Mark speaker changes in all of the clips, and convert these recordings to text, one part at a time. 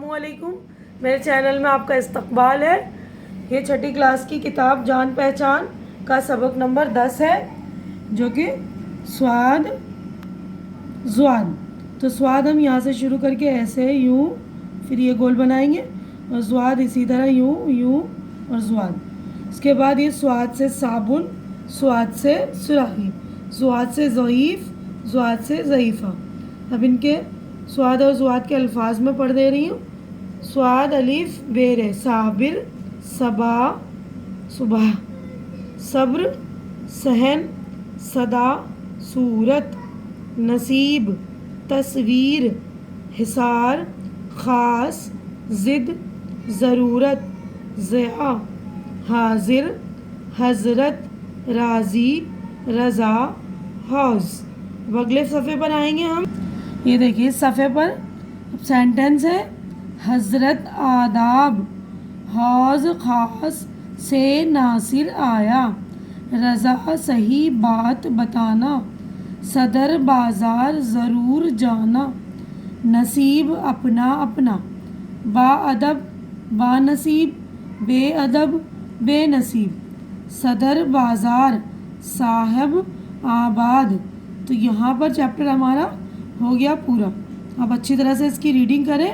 Speaker 1: السلام علیکم، میرے چینل میں آپ کا استقبال ہے۔ یہ چھٹی کلاس کی کتاب جان پہچان کا سبق نمبر 10 ہے، جو کہ سواد زواد۔ تو سواد ہم یہاں سے شروع کر کے ایسے یوں، پھر یہ گول بنائیں گے، اور زواد اسی طرح یوں یوں اور زواد۔ اس کے بعد یہ سواد سے صابن، سواد سے سراہی، زواد سے ضعیف، زواد سے ضعیفہ۔ اب ان کے سواد اور زواد کے الفاظ میں پڑھ دے رہی ہوں۔ سواد الف بیر صابر صبا صبح، صبر صحن صدا صورت، نصیب تصویر، حصار خاص، ضد ضرورت، ضیاء حاضر حضرت، راضی رضا حوض۔ اب اگلے صفحے پر آئیں گے ہم۔ یہ دیکھیے اس صفحے پر سینٹنس ہے، حضرت آداب، حوض خاص سے ناصر آیا، رضا صحیح بات بتانا، صدر بازار ضرور جانا، نصیب اپنا اپنا، با ادب با نصیب، بے ادب بے نصیب، صدر بازار صاحب آباد۔ تو یہاں پر چیپٹر ہمارا ہو گیا پورا۔ اب اچھی طرح سے اس کی ریڈنگ کریں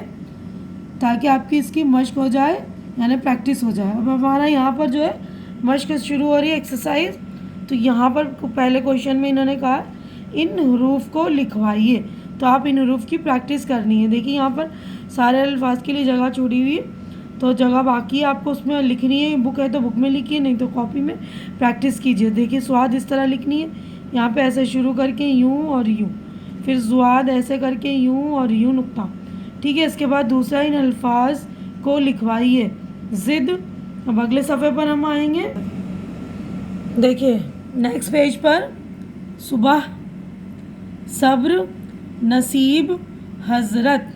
Speaker 1: تاکہ آپ کی اس کی مشق ہو جائے، یعنی پریکٹس ہو جائے۔ اب ہمارا یہاں پر جو ہے مشق شروع ہو رہی ہے، ایکسرسائز۔ تو یہاں پر پہلے کوشچن میں انہوں نے کہا ان حروف کو لکھوائیے، تو آپ ان حروف کی پریکٹس کرنی ہے۔ دیکھیے یہاں پر سارے الفاظ کے لیے جگہ چھوڑی ہوئی ہے، تو جگہ باقی ہے آپ کو اس میں لکھنی ہے۔ بک ہے تو بک میں لکھیے، نہیں تو کاپی میں پریکٹس کیجیے۔ دیکھیے سواد اس طرح لکھنی ہے، یہاں پہ ایسے شروع کر کے یوں اور یوں، پھر زواد ایسے کر کے یوں اور یوں نقطہ، ٹھیک ہے۔ اس کے بعد دوسرا ان الفاظ کو لکھوائیے، ضد۔ اب اگلے صفحے پر ہم آئیں گے۔ دیکھیے نیکسٹ پیج پر صبح، صبر، نصیب، حضرت۔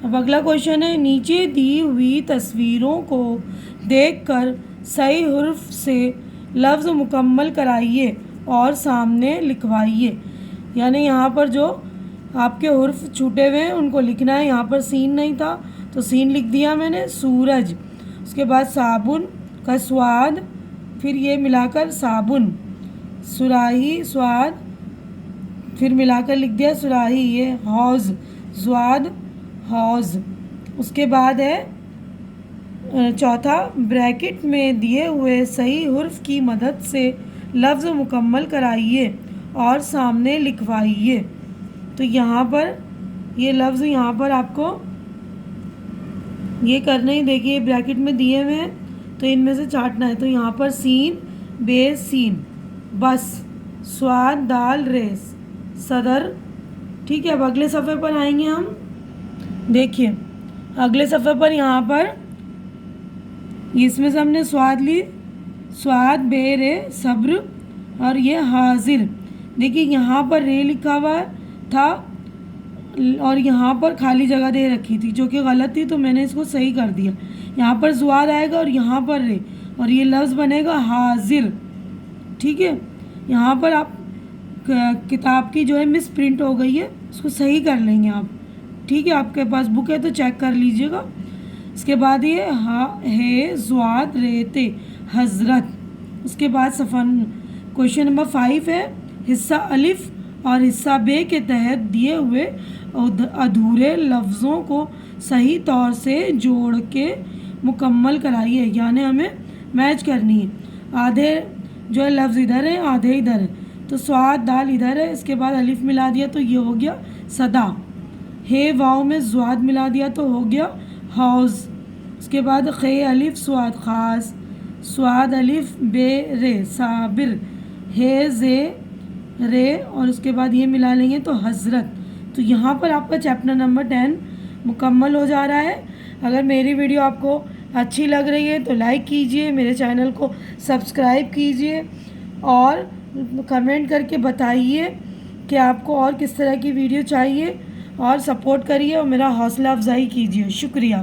Speaker 1: اب اگلا کوشچن ہے، نیچے دی ہوئی تصویروں کو دیکھ کر صحیح حرف سے لفظ مکمل کرائیے اور سامنے لکھوائیے۔ یعنی یہاں پر جو آپ کے حرف چھوٹے ہوئے ہیں ان کو لکھنا ہے۔ یہاں پر سین نہیں تھا تو سین لکھ دیا میں نے، سورج۔ اس کے بعد صابن کا سواد، پھر یہ ملا کر صابن، سراہی سواد، پھر ملا کر لکھ دیا سراہی، یہ حوض، زواد حوض۔ اس کے بعد ہے چوتھا، بریکٹ میں دیے ہوئے صحیح حرف کی مدد سے لفظ مکمل کرائیے اور سامنے لکھوائیے۔ تو یہاں پر یہ لفظ یہاں پر آپ کو یہ کرنا ہی، دیکھیے بریکٹ میں دیے ہوئے ہیں تو ان میں سے چاٹنا ہے۔ تو یہاں پر سین بے سین، بس، سواد دال ریس، صدر، ٹھیک ہے۔ اب اگلے صفحے پر آئیں گے ہم۔ دیکھیے اگلے صفحے پر یہاں پر اس میں سے ہم نے سواد لی، سواد بے رے صبر، اور یہ حاضر۔ دیکھیے یہاں پر رے لکھا ہوا تھا اور یہاں پر خالی جگہ دے رکھی تھی جو کہ غلط تھی، تو میں نے اس کو صحیح کر دیا۔ یہاں پر زواد آئے گا اور یہاں پر رے، اور یہ لفظ بنے گا حاضر، ٹھیک ہے۔ یہاں پر آپ کتاب کی جو ہے مس پرنٹ ہو گئی ہے، اس کو صحیح کر لیں گے آپ، ٹھیک ہے۔ آپ کے پاس بک ہے تو چیک کر لیجئے گا۔ اس کے بعد یہ ہے زواد ریتے حضرت۔ اس کے بعد کوشچن نمبر 5 ہے، حصہ الف اور حصہ بے کے تحت دیے ہوئے ادھورے لفظوں کو صحیح طور سے جوڑ کے مکمل کرائیے، یعنی ہمیں میچ کرنی ہے۔ آدھے جو ہے لفظ ادھر ہے، آدھے ادھر ہے، تو سواد دال ادھر ہے، اس کے بعد الف ملا دیا تو یہ ہو گیا صدا، ہے واؤ میں زواد ملا دیا تو ہو گیا حوض۔ اس کے بعد خے الف سواد خاص، سواد الف بے رے صابر، ہے زے رے، اور اس کے بعد یہ ملا لیں گے تو حضرت۔ تو یہاں پر آپ کا چیپٹر نمبر 10 مکمل ہو جا رہا ہے۔ اگر میری ویڈیو آپ کو اچھی لگ رہی ہے تو لائک کیجئے، میرے چینل کو سبسکرائب کیجئے، اور کمنٹ کر کے بتائیے کہ آپ کو اور کس طرح کی ویڈیو چاہیے، اور سپورٹ کریے اور میرا حوصلہ افزائی کیجئے۔ شکریہ۔